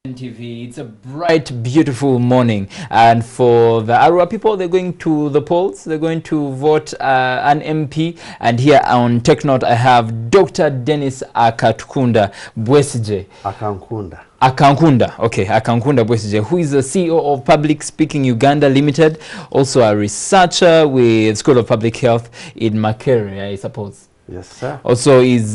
TV. It's a bright, beautiful morning, and for the Arua people, they're going to the polls. They're going to vote an MP, and here on TechNote, I have Dr. Denis Akankunda Bwesije. Akankunda, okay, Akankunda Bwesije, who is the CEO of Public Speaking Uganda Limited, also a researcher with School of Public Health in Makerere, I suppose. Yes, sir. Also is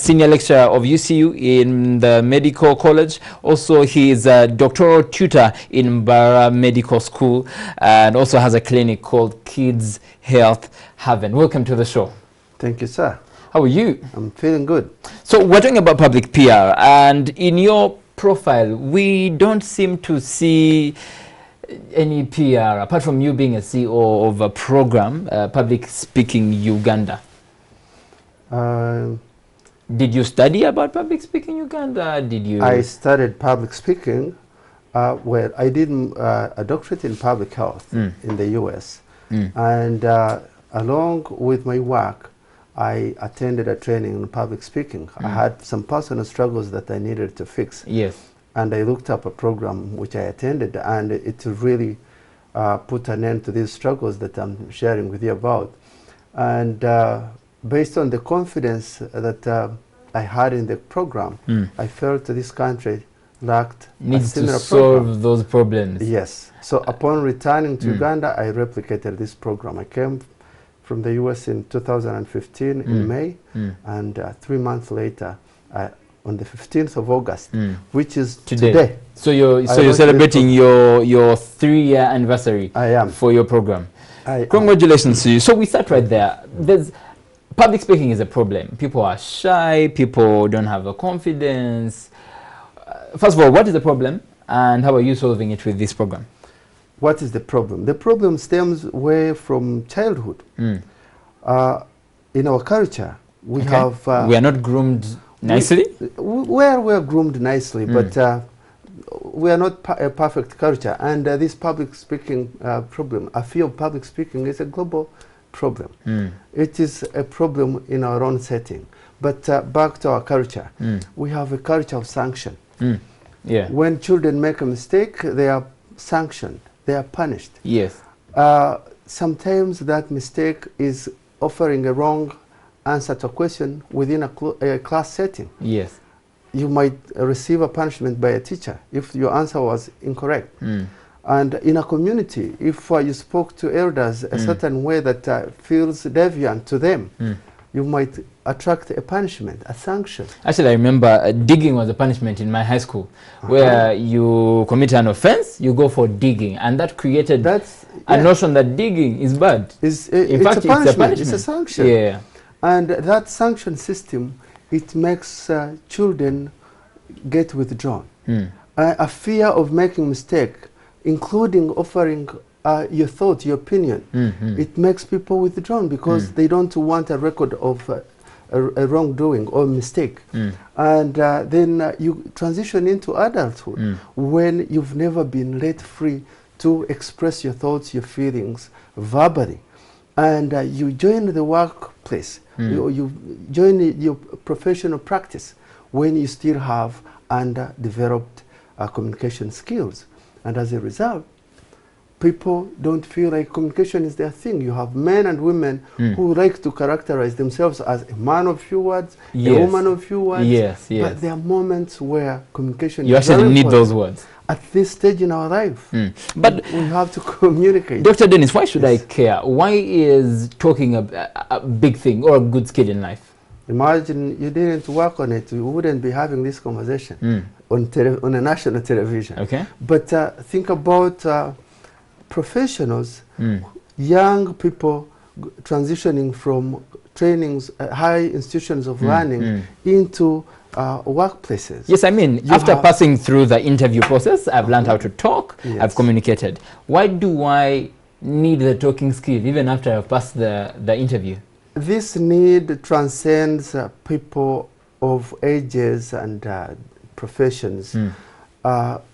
senior lecturer of UCU in the medical college. Also he is a doctoral tutor in Bara Medical School, and also has a clinic called Kids Health Haven. Welcome to the show. Thank you, sir. How are you? I'm feeling good. So we're talking about public PR, and in your profile we don't seem to see any PR apart from you being a CEO of a program, Public Speaking Uganda. Did you study about public speaking in Uganda? Did you? I studied public speaking. Well, I did a doctorate in public health in the US. And along with my work, I attended a training in public speaking. I had some personal struggles that I needed to fix. Yes. And I looked up a program which I attended, and it really put an end to these struggles that I'm sharing with you about. And based on the confidence that I had in the program, I felt this country lacked a similar to solve those problems. Yes. So upon returning to Uganda, I replicated this program. I came from the US in 2015 in May, and 3 months later, on the 15th of August, which is today. So you're celebrating your 3-year anniversary. I am. For your program. Congratulations to you. So we start right there. Public speaking is a problem. People are shy, people don't have the confidence. First of all, what is the problem, and how are you solving it with this program? What is the problem? The problem stems way from childhood. In our culture, we have... we are not groomed nicely? We are groomed nicely, but we are not a perfect culture. And this public speaking problem, I feel public speaking is a global problem. It is a problem in our own setting. But back to our culture, we have a culture of sanction. Yeah. When children make a mistake, they are sanctioned, they are punished. Yes. Sometimes that mistake is offering a wrong answer to a question within a class setting. Yes. You might receive a punishment by a teacher if your answer was incorrect. And in a community, if you spoke to elders a certain way that feels deviant to them, you might attract a punishment, a sanction. Actually, I remember digging was a punishment in my high school, where you commit an offense, you go for digging, and that created a notion that digging is bad. In fact, it's a punishment. It's a sanction. Yeah. And that sanction system, it makes children get withdrawn. A fear of making mistake, including offering your thought, your opinion, it makes people withdrawn because they don't want a record of a wrongdoing or mistake. And then you transition into adulthood when you've never been let free to express your thoughts, your feelings verbally. And you join the workplace, you join your professional practice when you still have underdeveloped communication skills. And as a result, people don't feel like communication is their thing. You have men and women who like to characterize themselves as a man of few words, a woman of few words. But there are moments where communication you actually need those words. At this stage in our life, but we have to communicate. Dr. Denis, why should I care? Why is talking a big thing or a good skill in life? Imagine you didn't work on it, you wouldn't be having this conversation on a national television. Okay. But think about professionals, young people transitioning from trainings, high institutions of learning into workplaces. Yes, I mean, after passing through the interview process, I've learned how to talk, I've communicated. Why do I need the talking skill even after I've passed the interview? This need transcends people of ages and professions,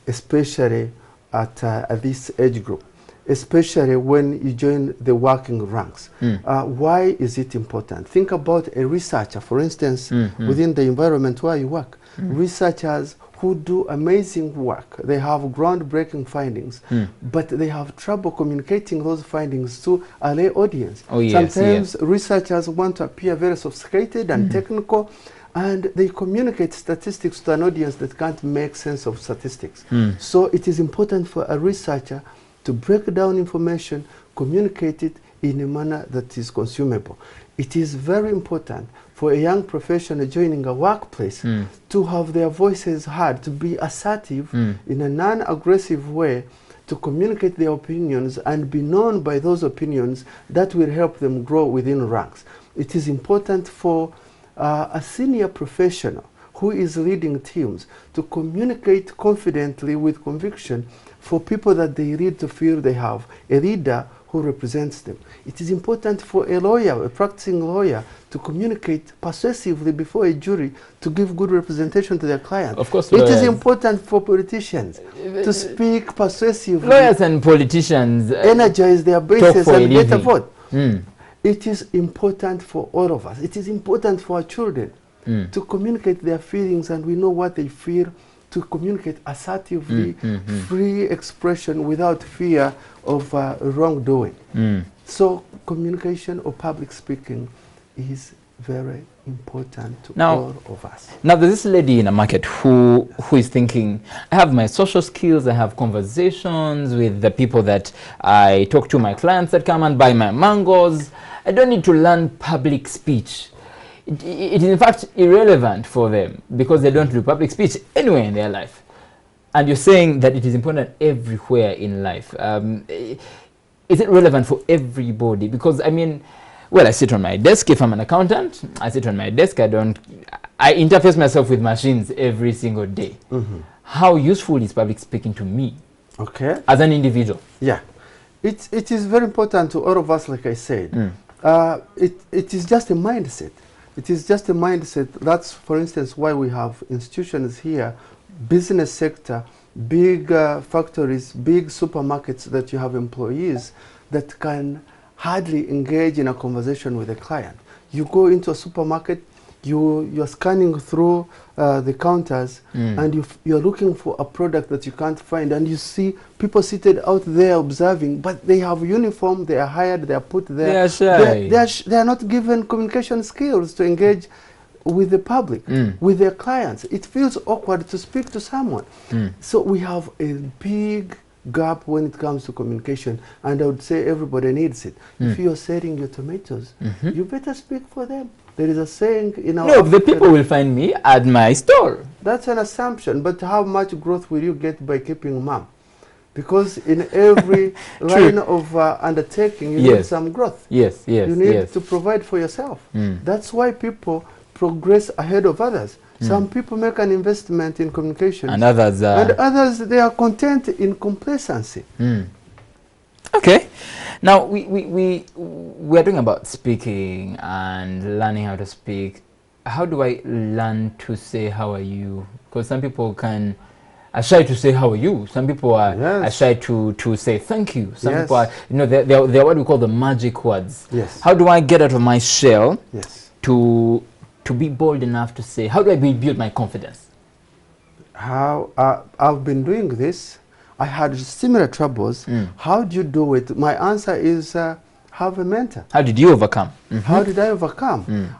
especially at this age group, especially when you join the working ranks. Why is it important? Think about a researcher, for instance, within the environment where you work. Researchers who do amazing work. They have groundbreaking findings, but they have trouble communicating those findings to a lay audience. Oh, yes, Sometimes researchers want to appear very sophisticated and technical, and they communicate statistics to an audience that can't make sense of statistics. So it is important for a researcher to break down information, communicate it in a manner that is consumable. It is very important for a young professional joining a workplace to have their voices heard, to be assertive in a non-aggressive way, to communicate their opinions and be known by those opinions that will help them grow within ranks. It is important for a senior professional who is leading teams to communicate confidently with conviction for people that they lead to feel they have a leader who represents them. It is important for a lawyer, a practicing lawyer, to communicate persuasively before a jury to give good representation to their client. Of course, it is important for politicians to speak persuasively. Lawyers and politicians energize their bases and get a vote. Mm. It is important for all of us. It is important for our children to communicate their feelings, and we know what they feel, to communicate assertively, free expression without fear of wrongdoing. So communication or public speaking is very important to all of us. Now there's this lady in the market who is thinking, I have my social skills, I have conversations with the people that I talk to, my clients that come and buy my mangoes. I don't need to learn public speech. It is in fact irrelevant for them because they don't do public speech anywhere in their life. And you're saying that it is important everywhere in life. Is it relevant for everybody? Because I mean, well, I sit on my desk. If I'm an accountant, I sit on my desk. I interface myself with machines every single day. How useful is public speaking to me? Okay. As an individual? Yeah. It is very important to all of us, like I said. It is just a mindset. It is just a mindset. That's, for instance, why we have institutions here, business sector, big factories, big supermarkets, that you have employees that can hardly engage in a conversation with a client. You go into a supermarket, you're scanning through the counters, and you're looking for a product that you can't find, and you see people seated out there observing, but they have uniform, they are hired, they are put there. They are shy. They are not given communication skills to engage with the public, with their clients. It feels awkward to speak to someone. So we have a big gap when it comes to communication, and I would say everybody needs it. If you're selling your tomatoes, you better speak for them. There is a saying in our... No, the people will find me at my store. That's an assumption, but how much growth will you get by keeping mum? Because in every line of undertaking, you need some growth. You need to provide for yourself. That's why people progress ahead of others. Some people make an investment in communication, and others they are content in complacency. Okay. Now we are talking about speaking and learning how to speak. How do I learn to say how are you? Because some people are shy to say how are you. Some people are shy to say thank you. Some people are, you know, they're what we call the magic words. How do I get out of my shell to be bold enough to say, how do I build my confidence? How I've been doing this. I had similar troubles. How do you do it? My answer is have a mentor. How did you overcome? How did I overcome?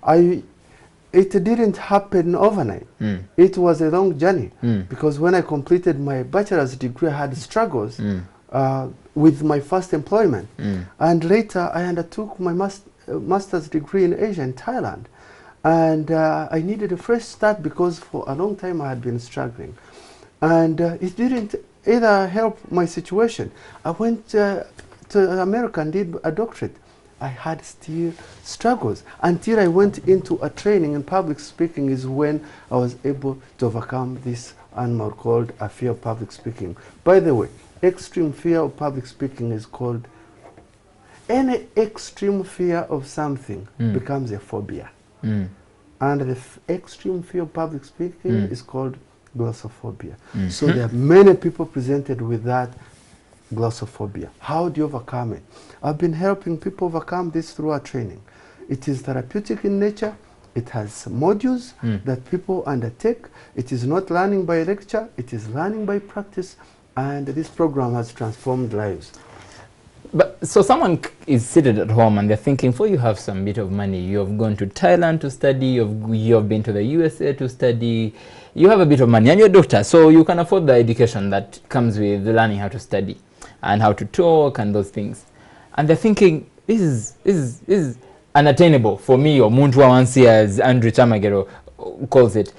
It didn't happen overnight. It was a long journey, because when I completed my bachelor's degree, I had struggles with my first employment. And later, I undertook my master's degree in Asia, in Thailand. And I needed a fresh start because for a long time I had been struggling. And it didn't either help my situation. I went to America and did a doctorate. I had still struggles until I went into a training in public speaking, is when I was able to overcome this animal called a fear of public speaking. By the way, extreme fear of public speaking is called, any extreme fear of something becomes a phobia. And the extreme fear of public speaking is called glossophobia. So there are many people presented with that glossophobia. How do you overcome it? I've been helping people overcome this through our training. It is therapeutic in nature, It has modules that people undertake. It is not learning by lecture, it is learning by practice, and this program has transformed lives. But so someone is seated at home and they're thinking, for you have some bit of money, you have gone to Thailand to study, you have been to the USA to study, you have a bit of money and you're a doctor, so you can afford the education that comes with learning how to study and how to talk and those things. And they're thinking, this is unattainable for me, or Muntu Wansi, as Andrew Chamagero calls it.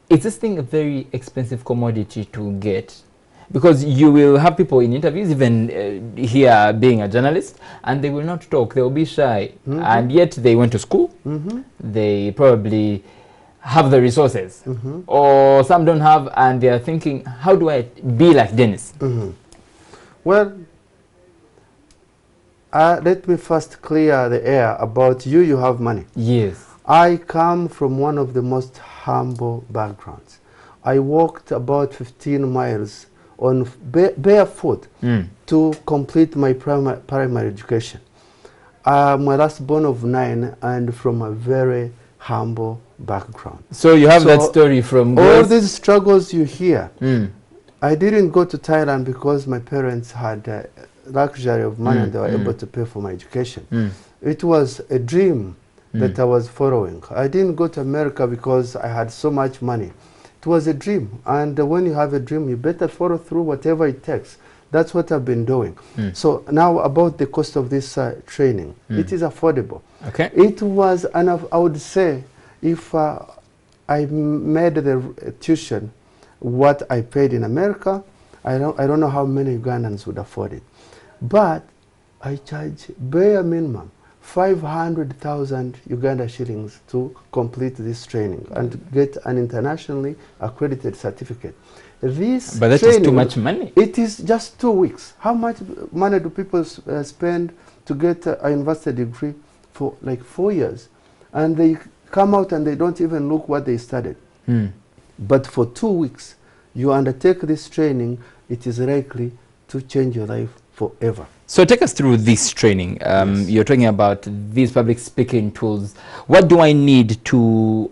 Is this thing a very expensive commodity to get? Because you will have people in interviews, even here being a journalist, and they will not talk, they will be shy. And yet they went to school, they probably have the resources, or some don't have, and they are thinking, how do I be like Denis? Well, let me first clear the air about you. You have money. Yes. I come from one of the most humble backgrounds. I walked about 15 miles on barefoot to complete my primary education. I'm a last born of 9 and from a very humble background. So you have that story from all these struggles you hear. I didn't go to Thailand because my parents had luxury of money and they were able to pay for my education. It was a dream that I was following. I didn't go to America because I had so much money. It was a dream, and when you have a dream, you better follow through whatever it takes. That's what I've been doing. So now about the cost of this training. It is affordable. Okay. It was, and I would say, if I made the tuition what I paid in America, I don't know how many Ugandans would afford it. But I charge bare minimum 500,000 Uganda shillings to complete this training and get an internationally accredited certificate. This but that is too much money. It is just 2 weeks. How much money do people spend to get a university degree for like 4 years? And they come out and they don't even look what they studied. But for 2 weeks, you undertake this training, it is likely to change your life forever. So take us through this training. Yes. You're talking about these public speaking tools. What do I need to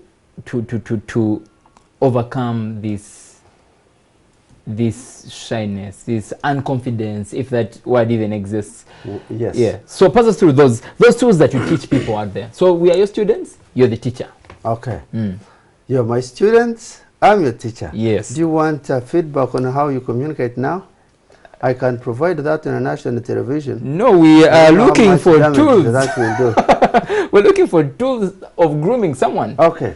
overcome this shyness, this unconfidence, if that word even exists? Yes. Yeah. So pass us through those tools that you teach people out there. So we are your students, you're the teacher. Okay. You're my students, I'm your teacher. Yes. Do you want feedback on how you communicate now? I can provide that on a national television. No, we are looking for tools. That will do. We're looking for tools of grooming someone. Okay.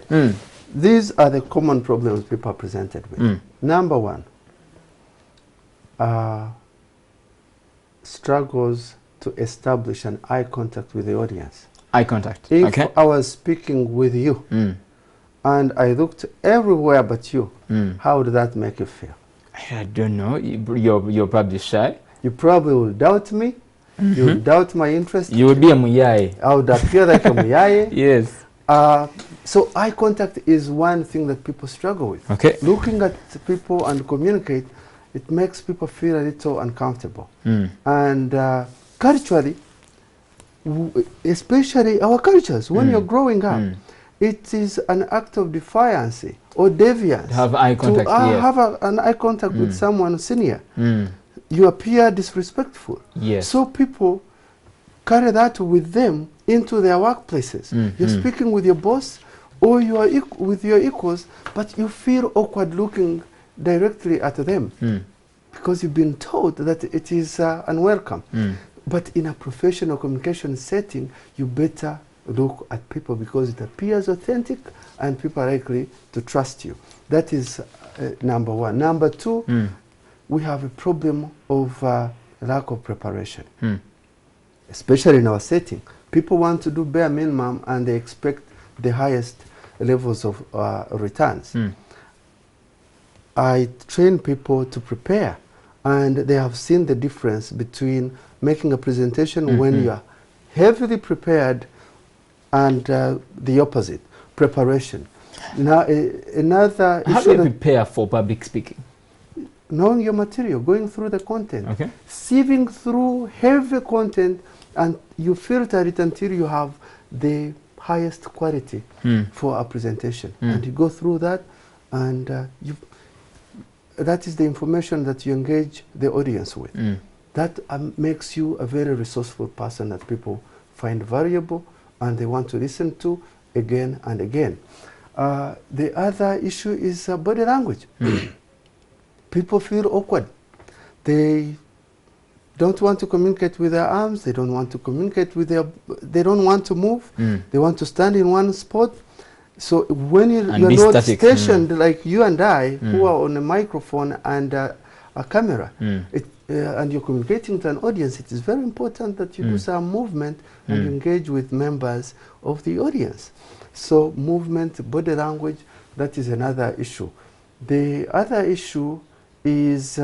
These are the common problems people are presented with. Number one, struggles to establish an eye contact with the audience. Eye contact. If okay. I was speaking with you and I looked everywhere but you, how would that make you feel? I don't know. You're probably shy. You probably will doubt me. You will doubt my interest. You will be a muyaye. I would appear like a muyaye. Yes. So eye contact is one thing that people struggle with. Okay. Looking at people and communicate, it makes people feel a little uncomfortable. And culturally, especially our cultures, when you're growing up, it is an act of defiance or deviance to have eye contact, to have an eye contact with someone senior. You appear disrespectful. Yes. So people carry that with them into their workplaces. You're speaking with your boss or you are with your equals, but you feel awkward looking directly at them because you've been told that it is unwelcome. But in a professional communication setting, you better look at people because it appears authentic and people are likely to trust you. That is number one. Number two, we have a problem of lack of preparation, especially in our setting. People want to do bare minimum and they expect the highest levels of returns. I train people to prepare, and they have seen the difference between making a presentation when you are heavily prepared and the opposite, preparation. Now, another issue. How do you prepare for public speaking? Knowing your material, going through the content, sieving through heavy content, and you filter it until you have the highest quality for a presentation. And you go through that, and that is the information that you engage the audience with. That makes you a very resourceful person that people find valuable and they want to listen to again and again. The other issue is body language. People feel awkward. They don't want to communicate with their arms. They don't want to communicate with their, they don't want to move. They want to stand in one spot. So when you're not stationed like you and I, who are on a microphone and a camera, and you're communicating to an audience, it is very important that you do some movement and engage with members of the audience. So movement, body language, that is another issue. The other issue is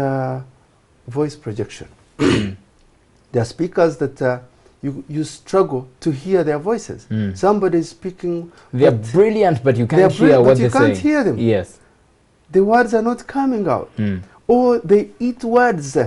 voice projection. There are speakers that you struggle to hear their voices. Somebody is speaking. They're brilliant, but you can't hear what they're saying. You can't hear them. Yes. The words are not coming out. Or they eat words.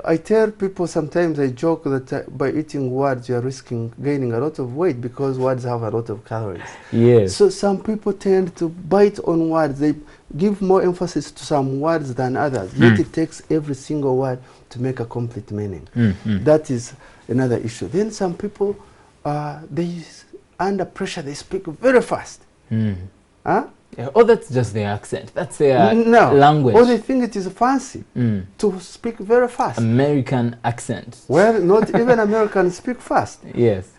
I tell people sometimes, I joke that by eating words you are risking gaining a lot of weight because words have a lot of calories. Yes. So some people tend to bite on words. They give more emphasis to some words than others. Yet it takes every single word to make a complete meaning. That is another issue. Then some people, they under pressure, they speak very fast. Huh? Yeah, oh, that's just their accent. That's their language. Or they think it is fancy to speak very fast. American accent. Well, not even Americans speak fast. Yes.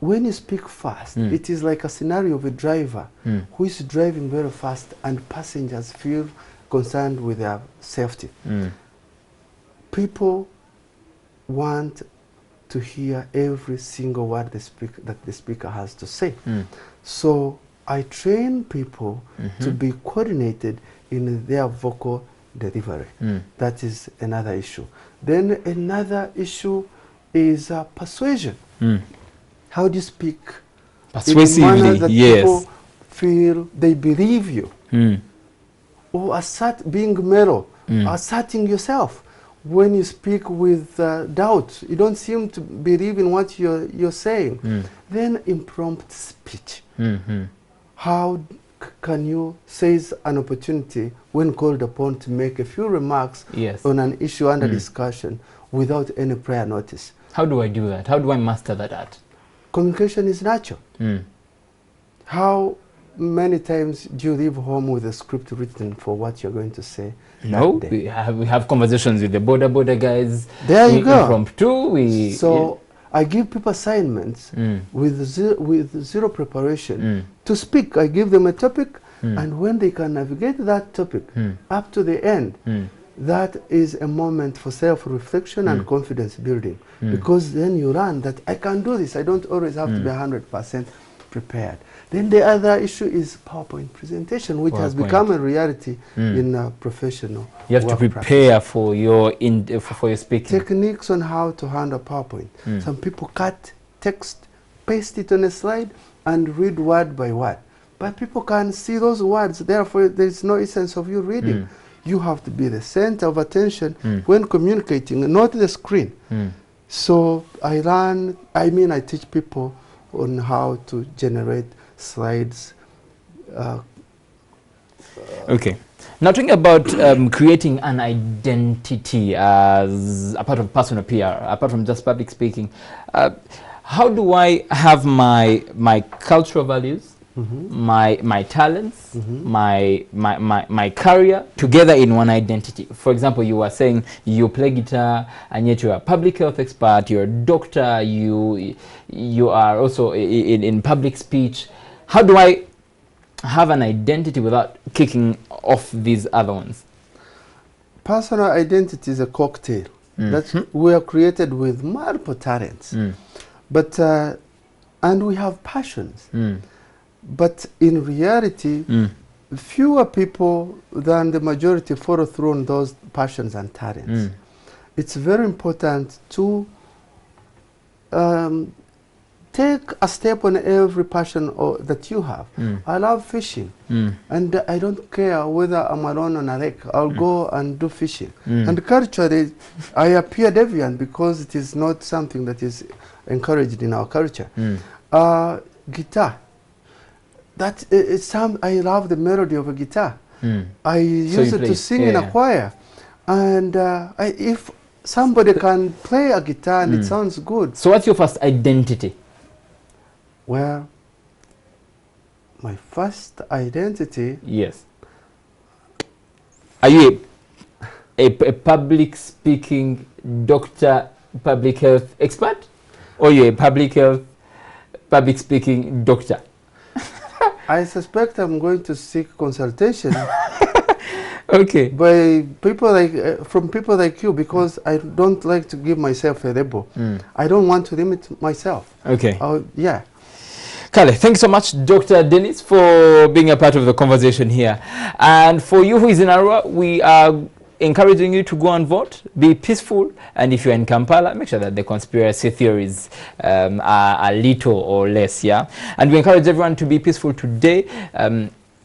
When you speak fast, it is like a scenario of a driver who is driving very fast and passengers feel concerned with their safety. People want to hear every single word that the speaker has to say. So I train people to be coordinated in their vocal delivery. That is another issue. Then another issue is persuasion. How do you speak persuasively? In a manner that yes. people feel they believe you. Or being mellow, asserting yourself. When you speak with doubt, you don't seem to believe in what you're saying. Then impromptu speech. How can you seize an opportunity when called upon to make a few remarks on an issue under discussion without any prior notice? How do I do that? How do I master that art? Communication is natural. How many times do you leave home with a script written for what you're going to say? No, we have conversations with the border guys. There you go. Impromptu. So I give people assignments with zero preparation to speak. I give them a topic, and when they can navigate that topic up to the end, that is a moment for self-reflection and confidence building. Because then you learn that I can do this. I don't always have to be 100% prepared. Then the other issue is PowerPoint presentation, which has become a reality in professional. You have to prepare for your speaking. Techniques on how to handle PowerPoint. Some people cut text, paste it on a slide, and read word by word. But people can see those words, therefore there is no essence of you reading. You have to be the center of attention when communicating, not the screen. So I teach people on how to generate slides. Okay. Now talking about creating an identity as a part of personal PR, apart from just public speaking, how do I have my cultural values, my talents, my career together in one identity? For example, you were saying you play guitar and yet you're a public health expert, you're a doctor, you are also in public speech. How do I have an identity without kicking off these other ones? Personal identity is a cocktail that we are created with multiple talents, but and we have passions. But in reality, fewer people than the majority follow through on those passions and talents. It's very important to take a step on every passion that you have. I love fishing, and I don't care whether I'm alone on a lake. I'll go and do fishing. And culturally, I appear deviant because it is not something that is encouraged in our culture. guitar. That I love the melody of a guitar. I use it to sing in a choir, and if somebody can play a guitar and it sounds good. So what's your first identity? Well, my first identity. Yes. Are you a public speaking doctor, public health expert, or you a public speaking doctor? I suspect I'm going to seek consultation. Okay. By people like from people like you, because I don't like to give myself a label. I don't want to limit myself. Okay. Yeah. Kale, thanks so much, Dr. Denis, for being a part of the conversation here. And for you who is in Arua, we are encouraging you to go and vote, be peaceful, and if you're in Kampala, make sure that the conspiracy theories are little or less, yeah? And we encourage everyone to be peaceful today.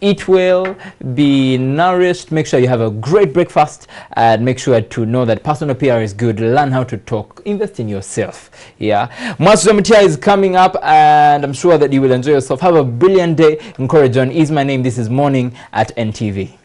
Eat well, be nourished, make sure you have a great breakfast, and make sure to know that personal PR is good. Learn how to talk, invest in yourself. Yeah, Mwasuzamutia is coming up, and I'm sure that you will enjoy yourself. Have a brilliant day. Encourage on is my name. This is Morning at NTV.